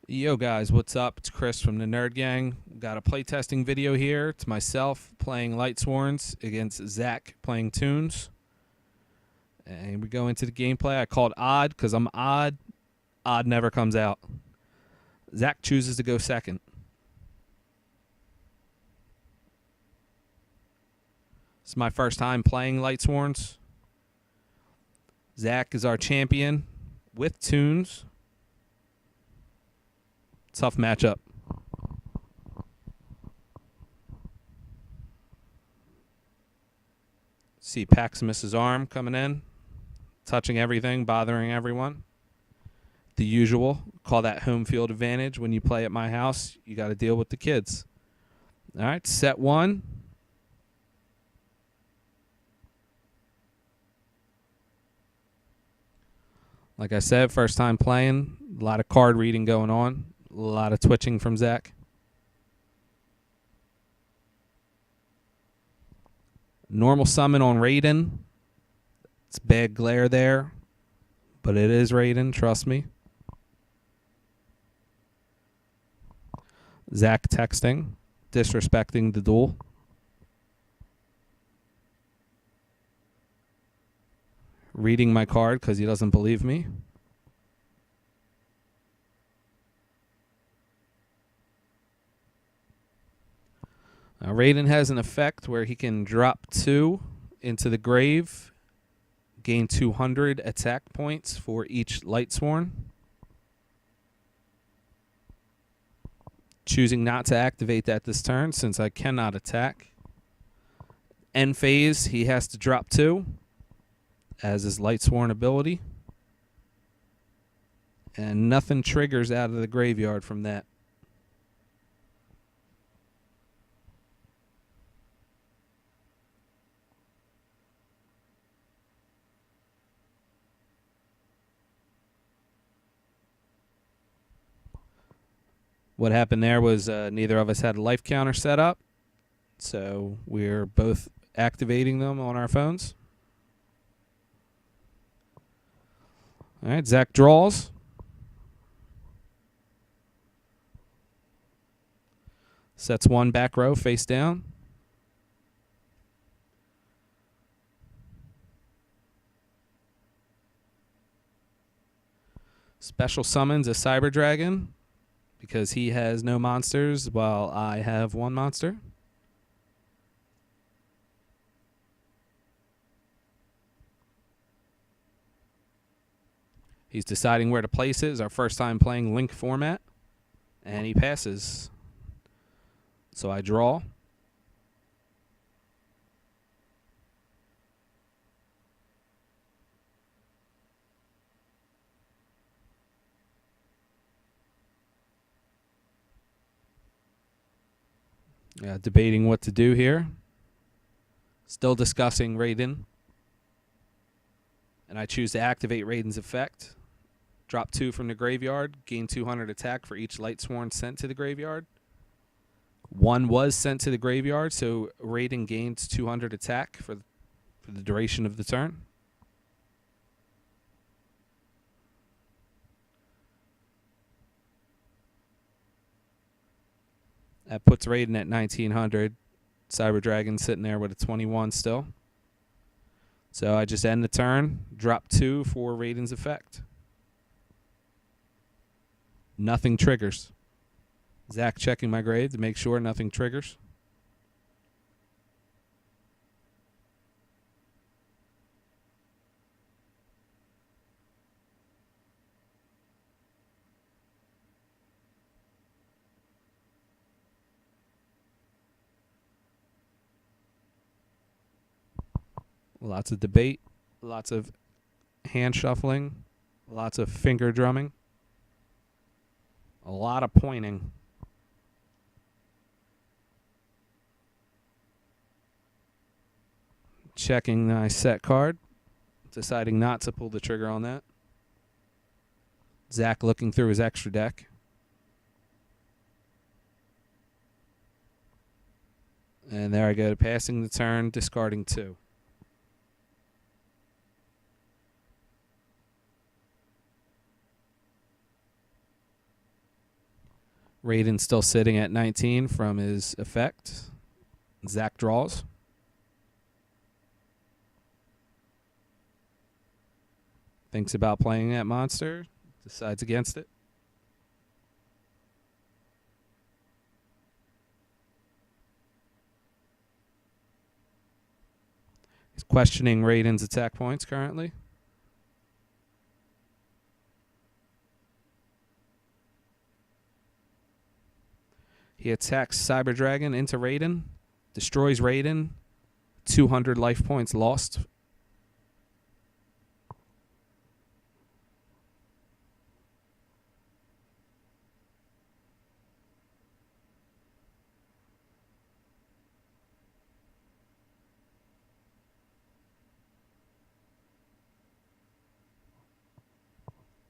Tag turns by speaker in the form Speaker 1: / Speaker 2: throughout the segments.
Speaker 1: Yo guys, what's up? It's Chris from the Nerd Gang. Got a playtesting video here. It's myself playing Lightsworns against Zach playing Toons. And we go into the gameplay. I called odd because I'm odd. Odd never comes out. Zach chooses to go second. It's my first time playing Lightsworns. Zach is our champion with Toons. Tough matchup. See Paximus's arm coming in, touching everything, bothering everyone. The usual. Call that home field advantage. When you play at my house, you got to deal with the kids. All right, set one. Like I said, first time playing. A lot of card reading going on. A lot of twitching from Zach. Normal summon on Raiden. It's bad glare there, but it is Raiden, trust me. Zach texting, disrespecting the duel. Reading my card because he doesn't believe me. Raiden has an effect where he can drop 2 into the grave, gain 200 attack points for each Lightsworn. Choosing not to activate that this turn since I cannot attack. End phase, he has to drop 2 as his Lightsworn ability. And nothing triggers out of the graveyard from that. What happened there was neither of us had a life counter set up, so we're both activating them on our phones. All right, Zach draws. Sets 1 back row face down. Special summons a Cyber Dragon because he has no monsters while I have 1 monster. He's deciding where to place it. It's our first time playing Link format, and he passes. So I draw. Debating what to do here. Still discussing Raiden. And I choose to activate Raiden's effect. Drop 2 from the graveyard. Gain 200 attack for each Lightsworn sent to the graveyard. 1 was sent to the graveyard, so Raiden gains 200 attack for the duration of the turn. That puts Raiden at 1900. Cyber Dragon sitting there with a 21 still. So I just end the turn, drop 2 for Raiden's effect. Nothing triggers. Zach checking my grade to make sure nothing triggers. Lots of debate, lots of hand shuffling, lots of finger drumming, a lot of pointing. Checking my set card, deciding not to pull the trigger on that. Zach looking through his extra deck. And there I go, passing the turn, discarding 2. Raiden's still sitting at 19 from his effect. Zach draws. Thinks about playing that monster. Decides against it. He's questioning Raiden's attack points currently. He attacks Cyber Dragon into Raiden, destroys Raiden, 200 life points lost.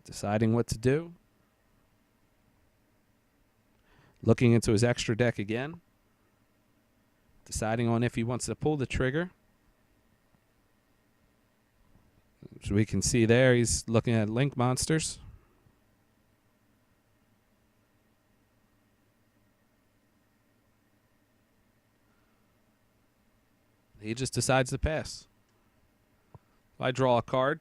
Speaker 1: Deciding what to do. Looking into his extra deck again. Deciding on if he wants to pull the trigger. As we can see there, he's looking at Link monsters. He just decides to pass. I draw a card.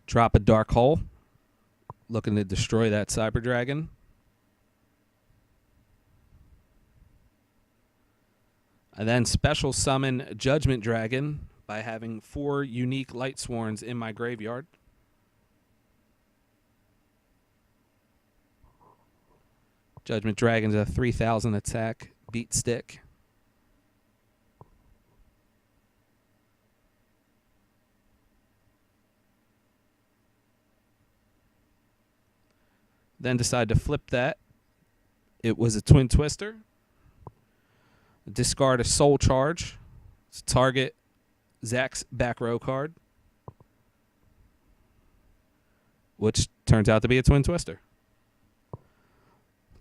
Speaker 1: Drop a Dark Hole. Looking to destroy that Cyber Dragon. I then special summon Judgment Dragon by having 4 unique Lightsworns in my graveyard. Judgment Dragon's a 3,000 attack beat stick. Then decide to flip that. It was a Twin Twister. Discard a Soul Charge. To target Zach's back row card, which turns out to be a Twin Twister.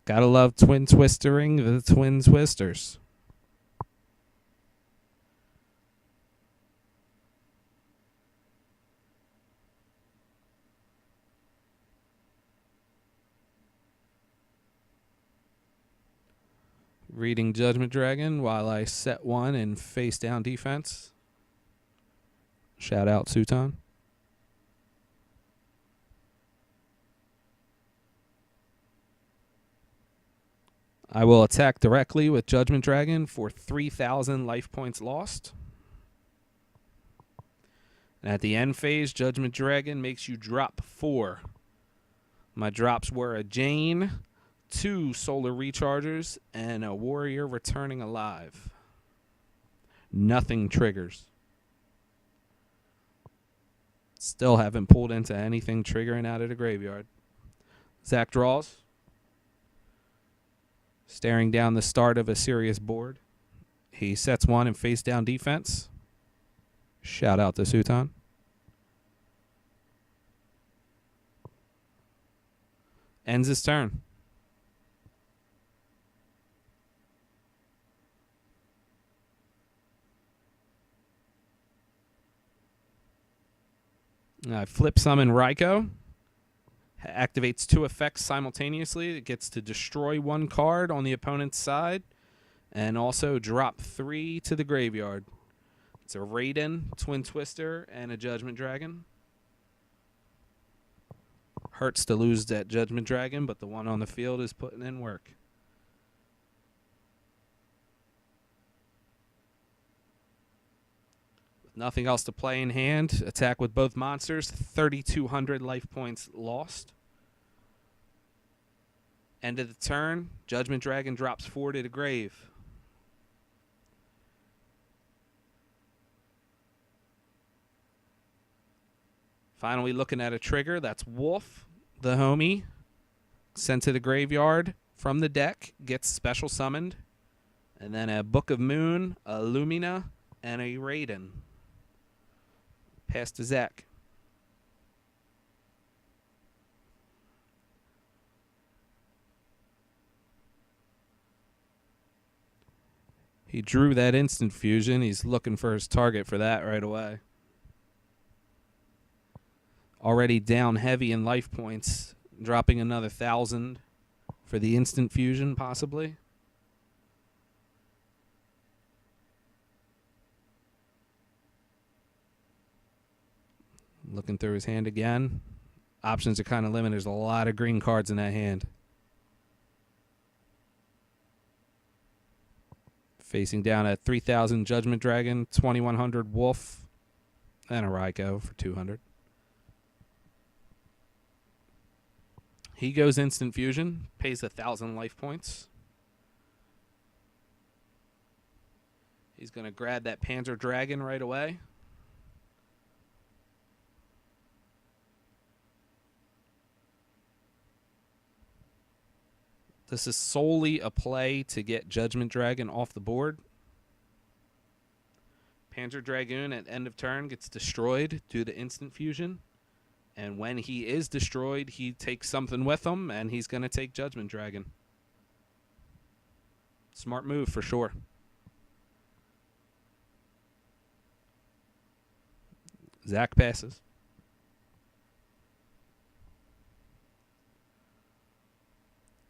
Speaker 1: Gotta love Twin Twistering the Twin Twisters. Reading Judgment Dragon while I set one in face down defense. Shout out Sutan. I will attack directly with Judgment Dragon for 3,000 life points lost. And at the end phase, Judgment Dragon makes you drop 4. My drops were a Jane, 2 Solar Rechargers, and a Warrior Returning Alive. Nothing triggers. Still haven't pulled into anything triggering out of the graveyard. Zach draws. Staring down the start of a serious board. He sets one in face down defense. Shout out to Sutan. Ends his turn. I flip summon Raikou. Activates 2 effects simultaneously. It gets to destroy 1 card on the opponent's side and also drop 3 to the graveyard. It's a Raiden, Twin Twister, and a Judgment Dragon. Hurts to lose that Judgment Dragon, but the one on the field is putting in work. Nothing else to play in hand. Attack with both monsters. 3,200 life points lost. End of the turn. Judgment Dragon drops 4 to the grave. Finally looking at a trigger. That's Wolf, the homie. Sent to the graveyard from the deck. Gets special summoned. And then a Book of Moon, a Lumina, and a Raiden. Pass to Zach. He drew that instant fusion. He's looking for his target for that right away. Already down heavy in life points, dropping another 1,000 for the instant fusion, possibly. Looking through his hand again. Options are kind of limited. There's a lot of green cards in that hand. Facing down at 3,000 Judgment Dragon, 2,100 Wolf, and a Raikou for 200. He goes instant fusion, pays 1,000 life points. He's going to grab that Panzer Dragon right away. This is solely a play to get Judgment Dragon off the board. Panzer Dragoon at end of turn gets destroyed due to instant fusion. And when he is destroyed, he takes something with him, and he's going to take Judgment Dragon. Smart move for sure. Zach passes.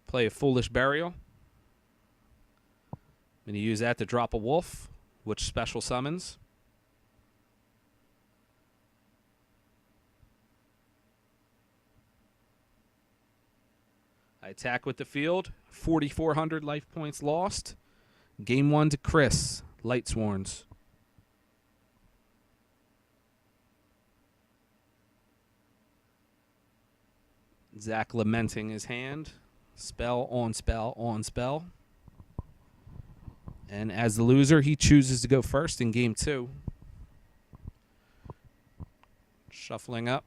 Speaker 1: Play a Foolish Burial. I'm going to use that to drop a wolf, which special summons. I attack with the field. 4,400 life points lost. Game 1 to Chris. Lightsworns. Zach lamenting his hand. Spell on spell on spell. And as the loser, he chooses to go first in game 2. Shuffling up.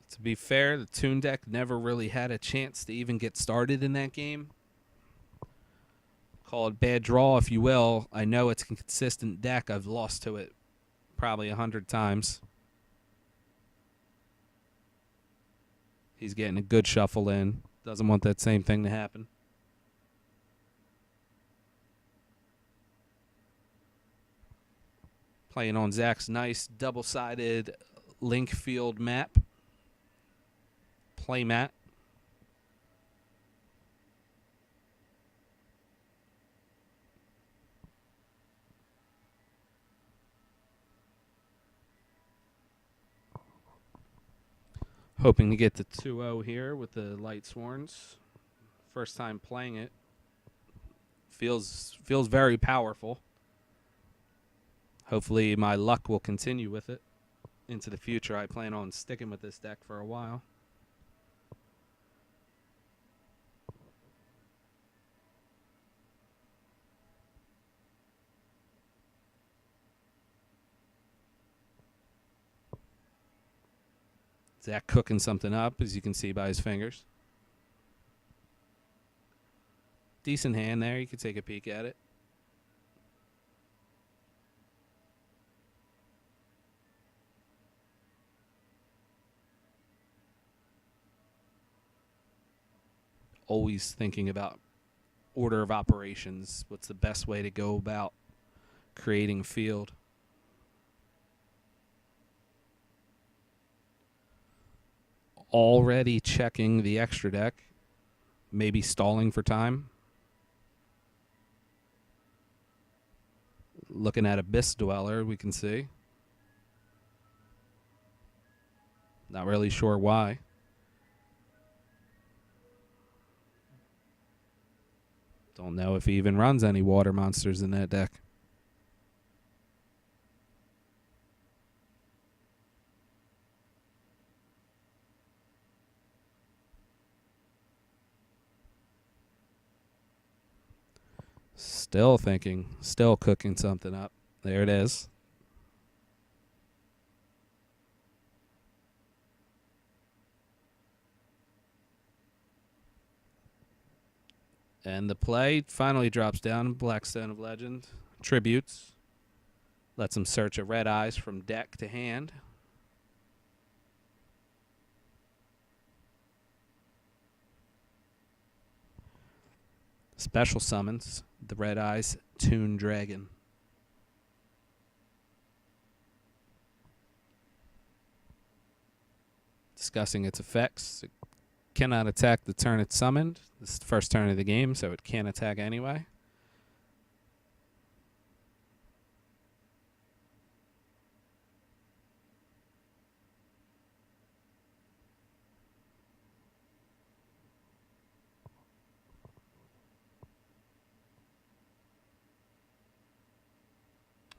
Speaker 1: To be fair, the Toon deck never really had a chance to even get started in that game. Call it bad draw, if you will. I know it's a consistent deck. I've lost to it probably 100 times. He's getting a good shuffle in. Doesn't want that same thing to happen. Playing on Zach's nice double-sided link field map. Play mat. Hoping to get the 2-0 here with the Lightsworns. First time playing it. Feels very powerful. Hopefully my luck will continue with it into the future. I plan on sticking with this deck for a while. Zach cooking something up, as you can see by his fingers. Decent hand there. You could take a peek at it. Always thinking about order of operations. What's the best way to go about creating field? Already checking the extra deck. Maybe stalling for time. Looking at Abyss Dweller, we can see. Not really sure why. Don't know if he even runs any water monsters in that deck. Still thinking, still cooking something up. There it is. And the play finally drops down. Blackstone of Legend. Tributes. Lets him search a Red Eyes from deck to hand. Special summons the Red Eyes Toon Dragon. Discussing its effects. It cannot attack the turn it's summoned. This is the first turn of the game, so it can't attack anyway.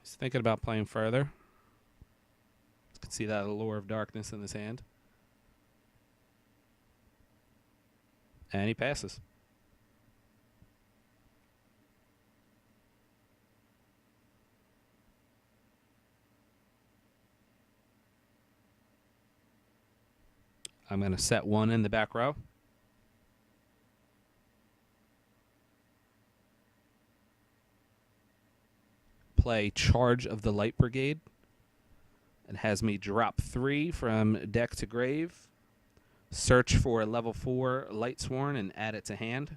Speaker 1: He's thinking about playing further. You can see that Allure of Darkness in his hand. And he passes. I'm going to set one in the back row. Play Charge of the Light Brigade. It has me drop 3 from deck to grave. Search for a level 4 Lightsworn and add it to hand.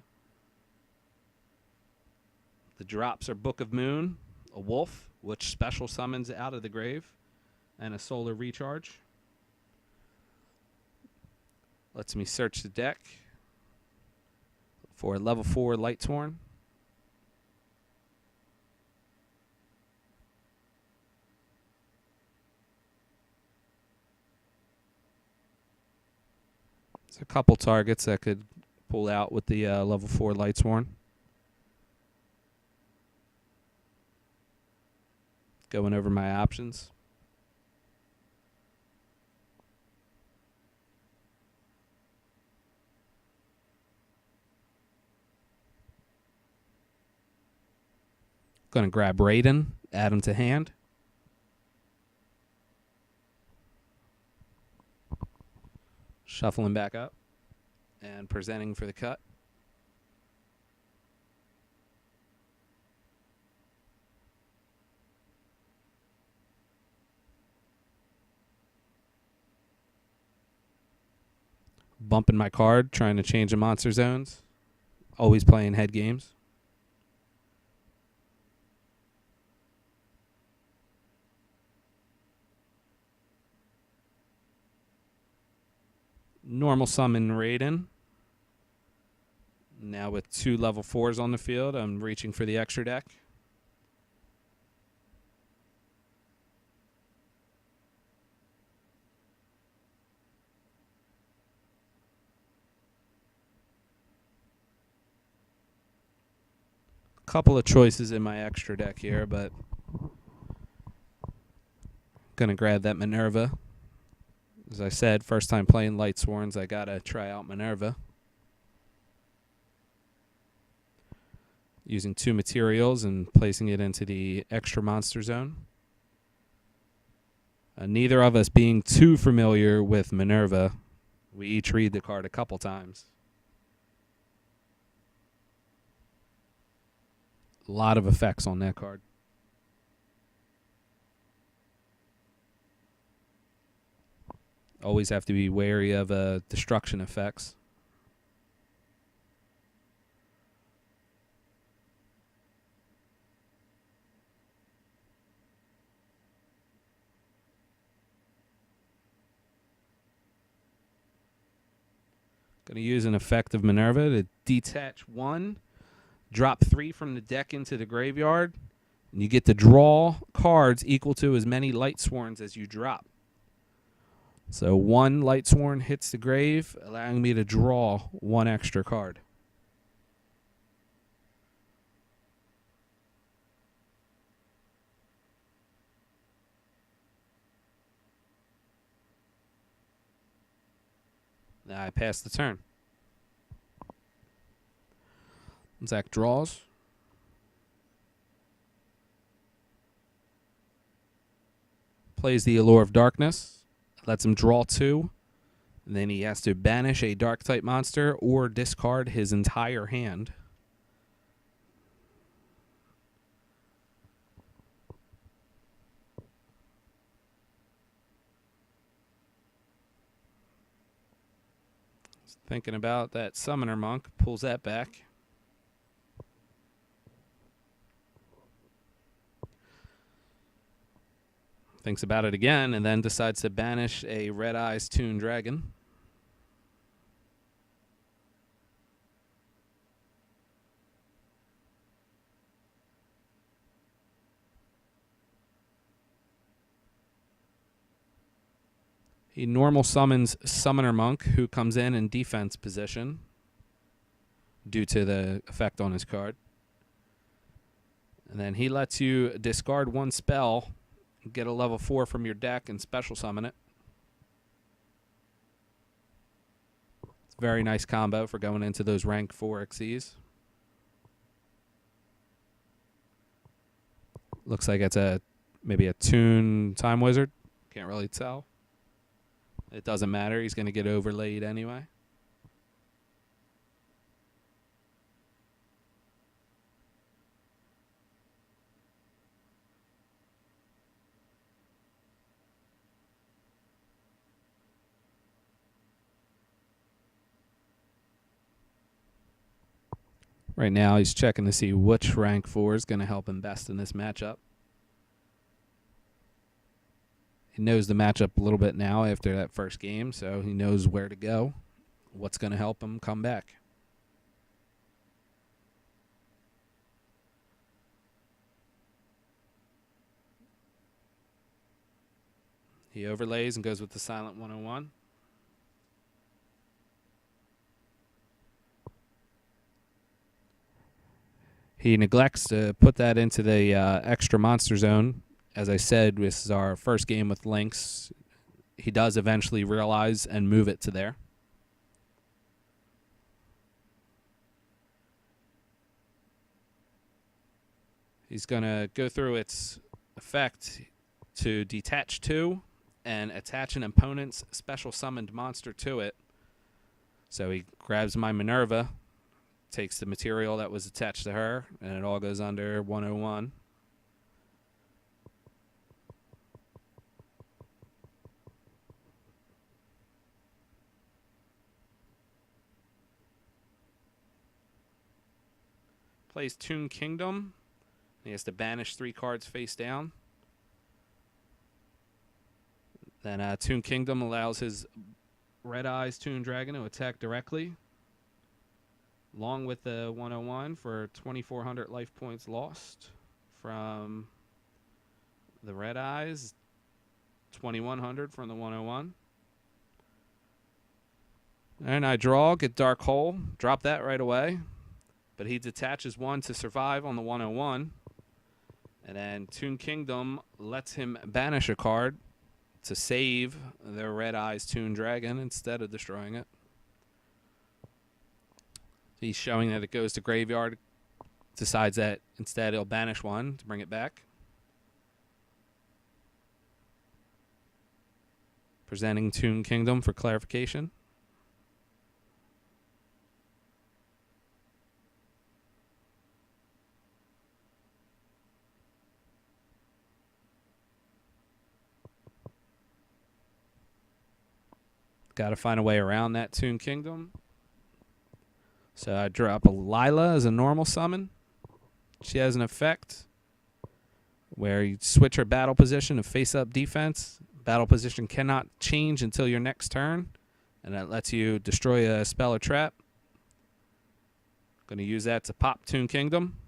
Speaker 1: The drops are Book of Moon, a wolf, which special summons out of the grave, and a solar recharge. Lets me search the deck for a level 4 Lightsworn. There's a couple targets that could pull out with the level 4 Lightsworn. Going over my options. Going to grab Raiden, add him to hand. Shuffling back up and presenting for the cut. Bumping my card, trying to change the monster zones. Always playing head games. Normal summon Raiden. Now with 2 level 4s on the field, I'm reaching for the extra deck. Couple of choices in my extra deck here, but gonna grab that Minerva. As I said, first time playing Lightsworns, I gotta try out Minerva. Using 2 materials and placing it into the extra monster zone. Neither of us being too familiar with Minerva, we each read the card a couple times. A lot of effects on that card. Always have to be wary of destruction effects. Going to use an effect of Minerva to detach 1, drop 3 from the deck into the graveyard, and you get to draw cards equal to as many Lightsworns as you drop. So 1 Lightsworn hits the grave, allowing me to draw 1 extra card. Now I pass the turn. Zach draws. Plays the Allure of Darkness. Lets him draw 2. And then he has to banish a dark type monster or discard his entire hand. Thinking about that Summoner Monk, pulls that back. Thinks about it again, and then decides to banish a Red Eyes Toon Dragon. He normal summons Summoner Monk, who comes in defense position due to the effect on his card. And then he lets you discard one spell, get a level 4 from your deck, and special summon it. It's a very nice combo for going into those rank 4 Xyz. Looks like it's maybe a Toon Time Wizard. Can't really tell. It doesn't matter. He's going to get overlaid anyway. Right now, he's checking to see which rank 4 is going to help him best in this matchup. He knows the matchup a little bit now after that first game, so he knows where to go, what's going to help him come back. He overlays and goes with the Silent 101. He neglects to put that into the extra monster zone. As I said, this is our first game with Lynx. He does eventually realize and move it to there. He's going to go through its effect to detach 2 and attach an opponent's special summoned monster to it. So he grabs my Minerva, takes the material that was attached to her, and it all goes under 101. Plays Toon Kingdom. He has to banish 3 cards face down. Then Toon Kingdom allows his Red Eyes Toon Dragon to attack directly, along with the 101 for 2,400 life points lost from the Red Eyes, 2,100 from the 101. And I draw, get Dark Hole, drop that right away. But he detaches 1 to survive on the 101. And then Toon Kingdom lets him banish a card to save the Red Eyes Toon Dragon instead of destroying it. He's showing that it goes to graveyard. Decides that instead he'll banish 1 to bring it back. Presenting Toon Kingdom for clarification. Got to find a way around that Toon Kingdom. So I drop a Lila as a normal summon. She has an effect where you switch her battle position to face-up defense. Battle position cannot change until your next turn, and that lets you destroy a spell or trap. Going to use that to pop Toon Kingdom.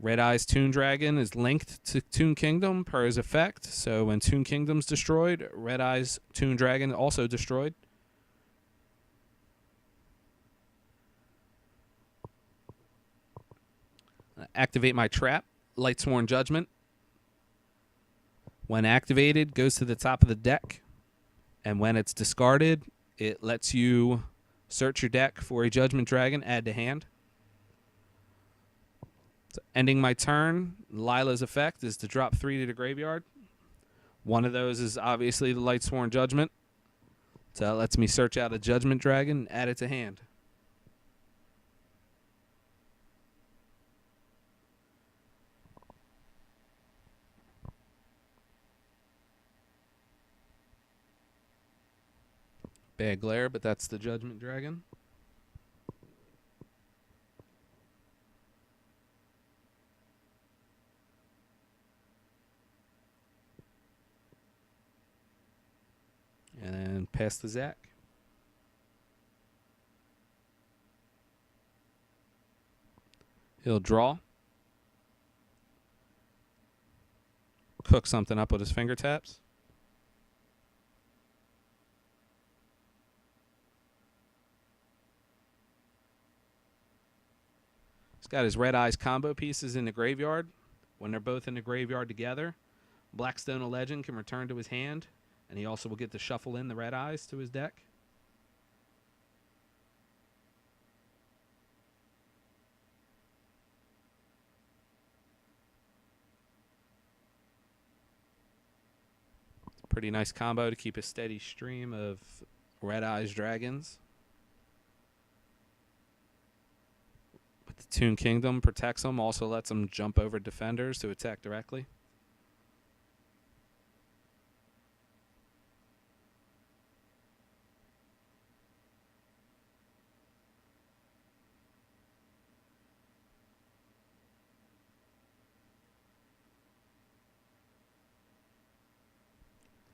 Speaker 1: Red Eyes Toon Dragon is linked to Toon Kingdom per his effect, so when Toon Kingdom's destroyed, Red Eyes Toon Dragon also destroyed. Activate my trap, Lightsworn Judgment. When activated, goes to the top of the deck, and when it's discarded, it lets you search your deck for a Judgment Dragon, add to hand. So ending my turn, Lila's effect is to drop 3 to the graveyard. One of those is obviously the Lightsworn Judgment. So that lets me search out a Judgment Dragon and add it to hand. Bad glare, but that's the Judgment Dragon. Pass to Zach. He'll draw. Cook something up with his finger taps. He's got his Red Eyes combo pieces in the graveyard. When they're both in the graveyard together, Blackstone, a legend, can return to his hand, and he also will get to shuffle in the Red Eyes to his deck. Pretty nice combo to keep a steady stream of Red Eyes dragons. But the Toon Kingdom protects them, also lets them jump over defenders to attack directly.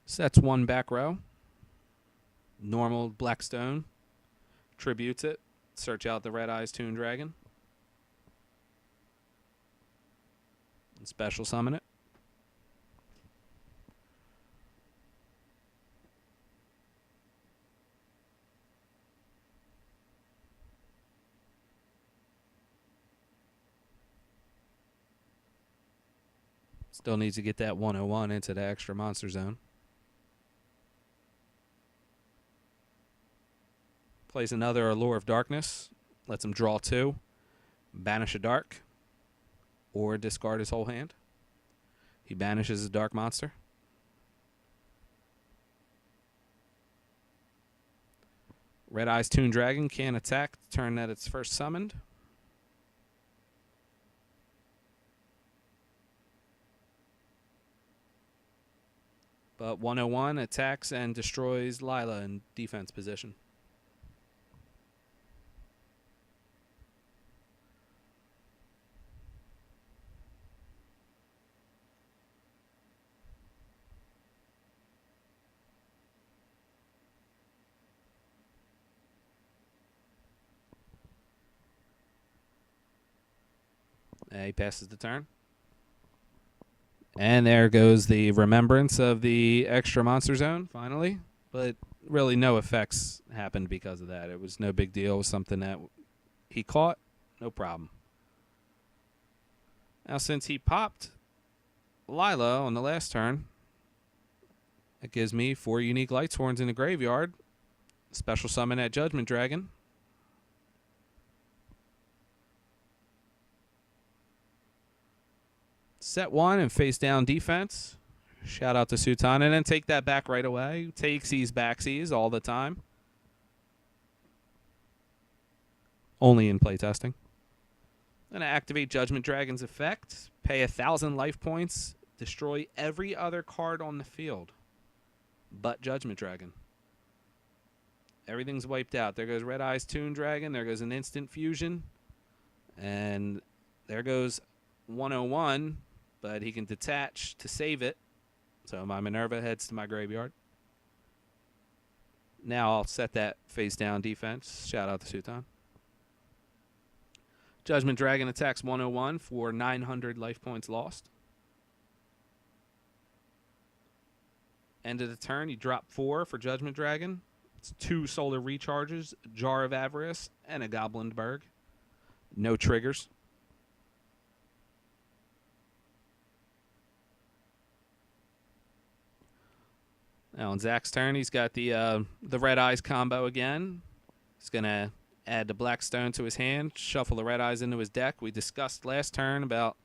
Speaker 1: Sets one back row. Normal Blackstone. Tributes it. Search out the Red Eyes Toon Dragon. And special summon it. Still needs to get that 101 into the extra monster zone. Plays another Allure of Darkness. Lets him draw 2. Banish a dark. Or discard his whole hand. He banishes a dark monster. Red Eyes Toon Dragon can attack the turn that it's first summoned. But 101 attacks and destroys Lila in defense position. He passes the turn. And there goes the remembrance of the extra monster zone, finally. But really no effects happened because of that. It was no big deal. It was something that he caught. No problem. Now, since he popped Lila on the last turn, it gives me 4 unique Lightsworns in the graveyard. Special summon that Judgment Dragon. Set 1 and face down defense. Shout out to Sutan. And then take that back right away. Takesies, backsies all the time. Only in playtesting. Going to activate Judgment Dragon's effect. Pay 1,000 life points. Destroy every other card on the field but Judgment Dragon. Everything's wiped out. There goes Red Eyes Toon Dragon. There goes an instant fusion. And there goes 101. But he can detach to save it. So my Minerva heads to my graveyard. Now I'll set that face down defense. Shout out to Sutan. Judgment Dragon attacks 101 for 900 life points lost. End of the turn, you drop 4 for Judgment Dragon. It's 2 solar recharges, Jar of Avarice, and a Goblinberg. No triggers. Now on Zach's turn, he's got the Red Eyes combo again. He's going to add the Blackstone to his hand, shuffle the Red Eyes into his deck. We discussed last turn about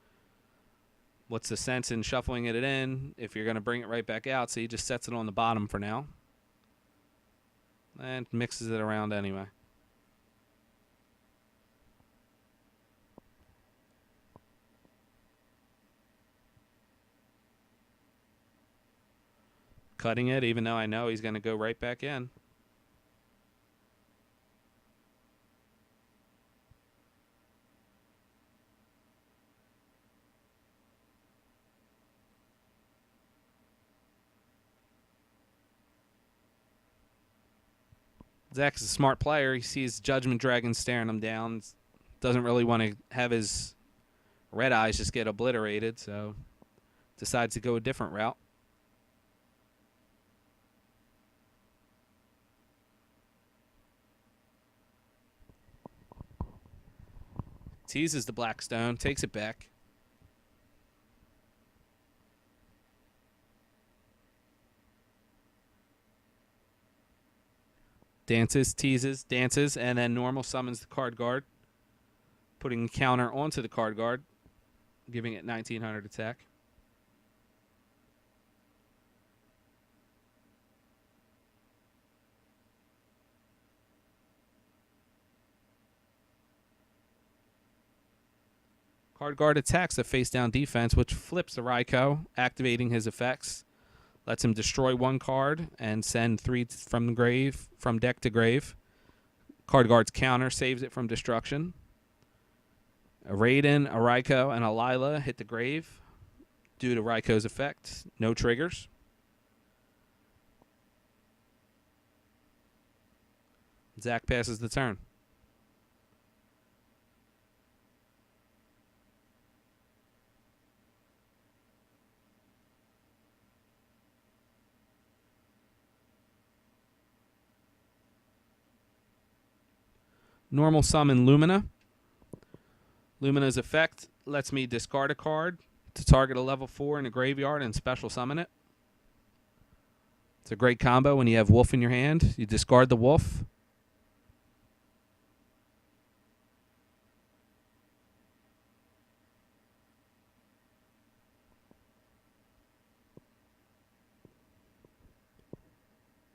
Speaker 1: what's the sense in shuffling it in if you're going to bring it right back out. So he just sets it on the bottom for now and mixes it around anyway. Cutting it, even though I know he's going to go right back in. Zach's a smart player. He sees Judgment Dragon staring him down. Doesn't really want to have his red eyes just get obliterated, so decides to go a different route. Teases the black stone, takes it back. Dances, teases, dances, and then normal summons the card guard, putting a counter onto the card guard, giving it 1900 attack. Card guard attacks the face down defense, which flips the Raikou, activating his effects. Lets him destroy one card and send 3 from the grave, from deck to grave. Card guard's counter saves it from destruction. A Raiden, a Raikou, and a Lila hit the grave due to Raikou's effect. No triggers. Zach passes the turn. Normal summon Lumina. Lumina's effect lets me discard a card to target a level 4 in the graveyard and special summon it. It's a great combo when you have Wolf in your hand. You discard the Wolf.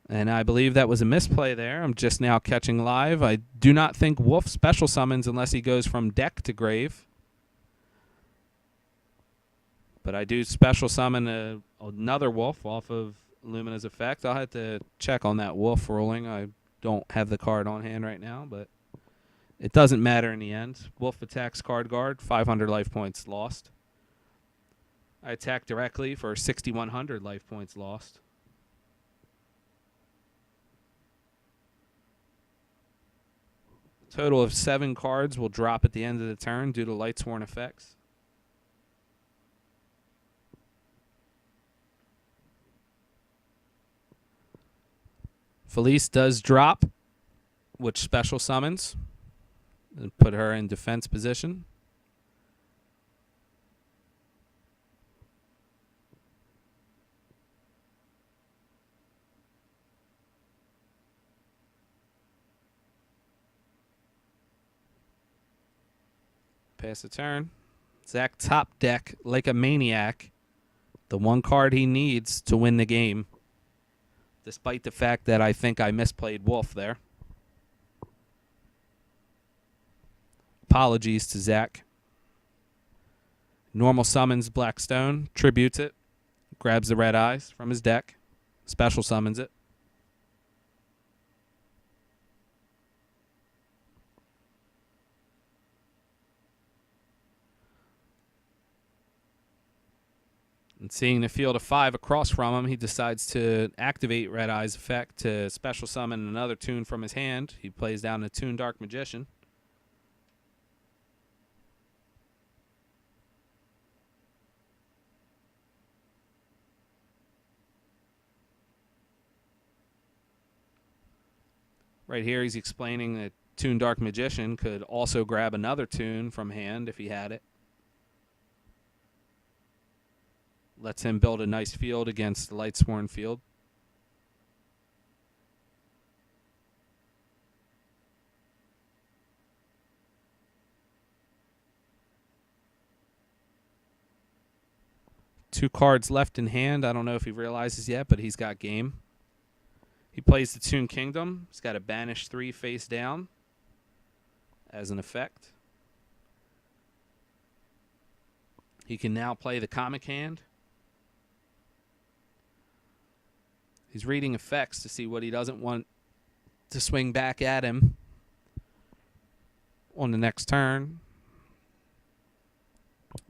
Speaker 1: And I believe that was a misplay there. I'm just now catching live. I do not think Wolf special summons unless he goes from deck to grave. But I do special summon another Wolf off of Lumina's effect. I'll have to check on that Wolf ruling. I don't have the card on hand right now, but it doesn't matter in the end. Wolf attacks card guard, 500 life points lost. I attack directly for 6,100 life points lost. Total of 7 cards will drop at the end of the turn due to Lightsworn effects. Felice does drop, which special summons and put her in defense position. Pass the turn. Zach top deck like a maniac. The one card he needs to win the game. Despite the fact that I think I misplayed Wolf there. Apologies to Zach. Normal summons Blackstone. Tributes it. Grabs the red eyes from his deck. Special summons it. And seeing the field of 5 across from him, he decides to activate Red Eye's effect to special summon another Toon from his hand. He plays down a Toon Dark Magician. Right here, he's explaining that Toon Dark Magician could also grab another Toon from hand if he had it. Lets him build a nice field against the Lightsworn field. Two cards left in hand. I don't know if he realizes yet, but he's got game. He plays the Toon Kingdom. He's got a banish 3 face down as an effect. He can now play the comic hand. He's reading effects to see what he doesn't want to swing back at him on the next turn.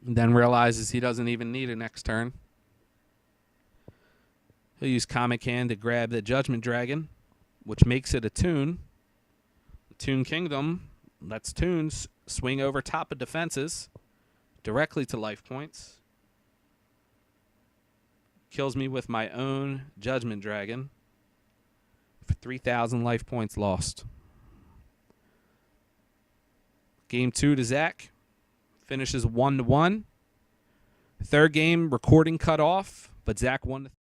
Speaker 1: And then realizes he doesn't even need a next turn. He'll use Comic Hand to grab the Judgment Dragon, which makes it a Toon. The Toon Kingdom lets Toons swing over top of defenses directly to life points. Kills me with my own Judgment Dragon for 3,000 life points lost. Game 2 to Zach. Finishes 1-1. Third game, recording cut off, but Zach won the